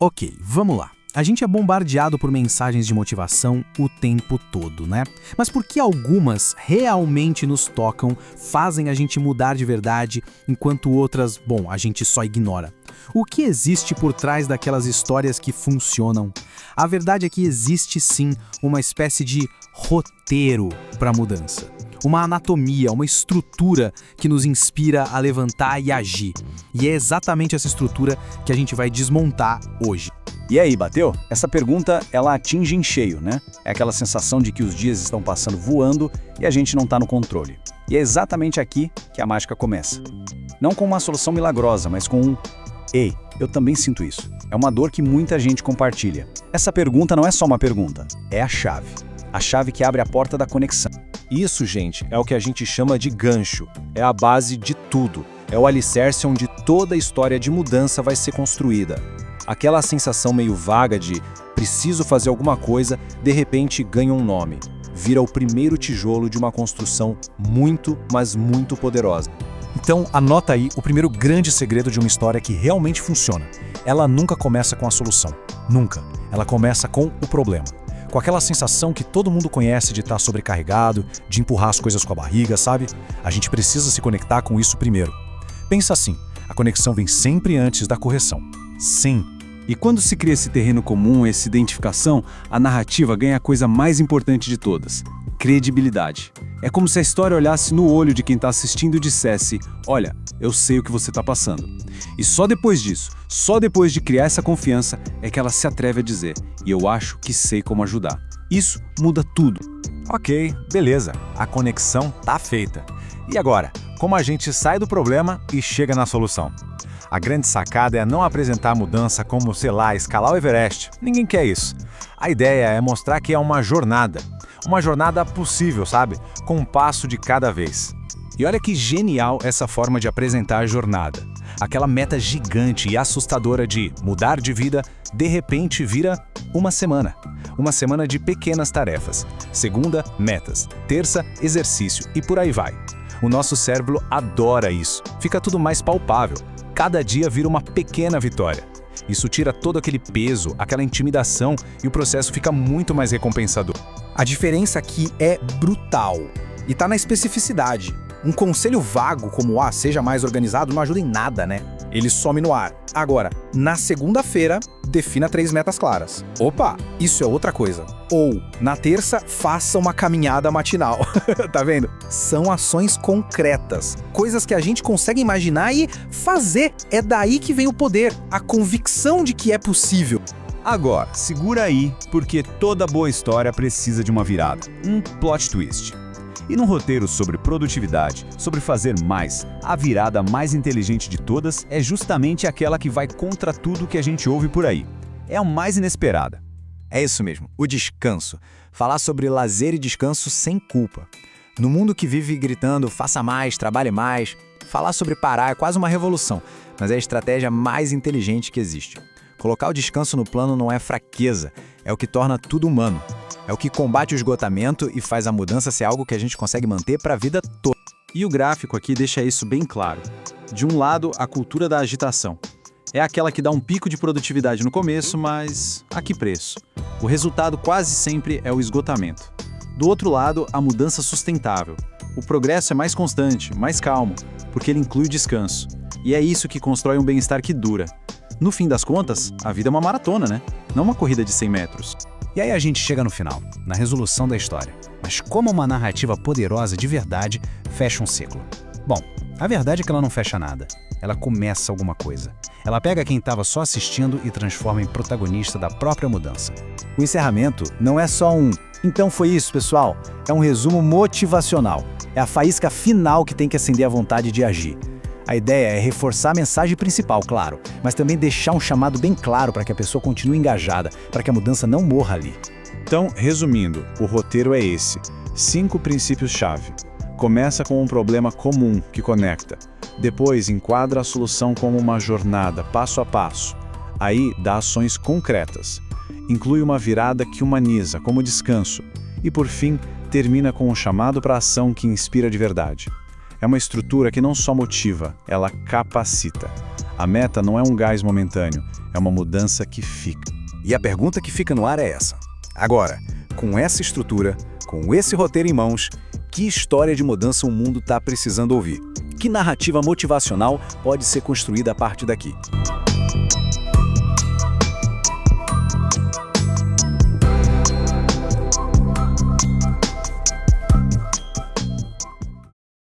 Ok, vamos lá. A gente é bombardeado por mensagens de motivação o tempo todo, né? Mas por que algumas realmente nos tocam, fazem a gente mudar de verdade, enquanto outras, bom, a gente só ignora? O que existe por trás daquelas histórias que funcionam? A verdade é que existe sim uma espécie de roteiro para a mudança. Uma anatomia, uma estrutura que nos inspira a levantar e agir. E é exatamente essa estrutura que a gente vai desmontar hoje. E aí, bateu? Essa pergunta, ela atinge em cheio, né? É aquela sensação de que os dias estão passando voando e a gente não está no controle. E é exatamente aqui que a mágica começa. Não com uma solução milagrosa, mas com um "Ei, eu também sinto isso". É uma dor que muita gente compartilha. Essa pergunta não é só uma pergunta, é a chave. A chave que abre a porta da conexão. Isso, gente, é o que a gente chama de gancho. É a base de tudo. É o alicerce onde toda a história de mudança vai ser construída. Aquela sensação meio vaga de preciso fazer alguma coisa, de repente ganha um nome. Vira o primeiro tijolo de uma construção muito, mas muito poderosa. Então, anota aí o primeiro grande segredo de uma história que realmente funciona. Ela nunca começa com a solução. Nunca. Ela começa com o problema. Com aquela sensação que todo mundo conhece de estar sobrecarregado, de empurrar as coisas com a barriga, sabe? A gente precisa se conectar com isso primeiro. Pensa assim, a conexão vem sempre antes da correção. Sim. E quando se cria esse terreno comum, essa identificação, a narrativa ganha a coisa mais importante de todas: credibilidade. É como se a história olhasse no olho de quem está assistindo e dissesse: olha, eu sei o que você está passando. E só depois disso, só depois de criar essa confiança, é que ela se atreve a dizer: e eu acho que sei como ajudar. Isso muda tudo. Ok, beleza. A conexão tá feita. E agora, como a gente sai do problema e chega na solução? A grande sacada é não apresentar a mudança como, sei lá, escalar o Everest. Ninguém quer isso. A ideia é mostrar que é uma jornada. Uma jornada possível, sabe? Com um passo de cada vez. E olha que genial essa forma de apresentar a jornada. Aquela meta gigante e assustadora de mudar de vida, de repente vira uma semana. Uma semana de pequenas tarefas. Segunda, metas. Terça, exercício. E por aí vai. O nosso cérebro adora isso. Fica tudo mais palpável. Cada dia vira uma pequena vitória. Isso tira todo aquele peso, aquela intimidação e o processo fica muito mais recompensador. A diferença aqui é brutal e tá na especificidade. Um conselho vago como seja mais organizado não ajuda em nada, né? Ele some no ar. Agora, na segunda-feira, defina 3 metas claras. Opa, isso é outra coisa. Ou, na terça, faça uma caminhada matinal. Tá vendo? São ações concretas. Coisas que a gente consegue imaginar e fazer. É daí que vem o poder, a convicção de que é possível. Agora, segura aí, porque toda boa história precisa de uma virada. Um plot twist. E num roteiro sobre produtividade, sobre fazer mais, a virada mais inteligente de todas é justamente aquela que vai contra tudo que a gente ouve por aí. É a mais inesperada. É isso mesmo, o descanso. Falar sobre lazer e descanso sem culpa. No mundo que vive gritando, faça mais, trabalhe mais, falar sobre parar é quase uma revolução, mas é a estratégia mais inteligente que existe. Colocar o descanso no plano não é fraqueza, é o que torna tudo humano. É o que combate o esgotamento e faz a mudança ser algo que a gente consegue manter para a vida toda. E o gráfico aqui deixa isso bem claro. De um lado, a cultura da agitação. É aquela que dá um pico de produtividade no começo, mas a que preço? O resultado quase sempre é o esgotamento. Do outro lado, a mudança sustentável. O progresso é mais constante, mais calmo, porque ele inclui o descanso. E é isso que constrói um bem-estar que dura. No fim das contas, a vida é uma maratona, né? Não uma corrida de 100 metros. E aí a gente chega no final, na resolução da história. Mas como uma narrativa poderosa de verdade fecha um ciclo? Bom, a verdade é que ela não fecha nada. Ela começa alguma coisa. Ela pega quem estava só assistindo e transforma em protagonista da própria mudança. O encerramento não é só "então foi isso, pessoal". É um resumo motivacional. É a faísca final que tem que acender a vontade de agir. A ideia é reforçar a mensagem principal, claro, mas também deixar um chamado bem claro para que a pessoa continue engajada, para que a mudança não morra ali. Então, resumindo, o roteiro é esse. 5 princípios-chave. Começa com um problema comum que conecta. Depois, enquadra a solução como uma jornada, passo a passo. Aí, dá ações concretas. Inclui uma virada que humaniza, como descanso. E, por fim, termina com um chamado para a ação que inspira de verdade. É uma estrutura que não só motiva, ela capacita. A meta não é um gás momentâneo, é uma mudança que fica. E a pergunta que fica no ar é essa. Agora, com essa estrutura, com esse roteiro em mãos, que história de mudança o mundo está precisando ouvir? Que narrativa motivacional pode ser construída a partir daqui?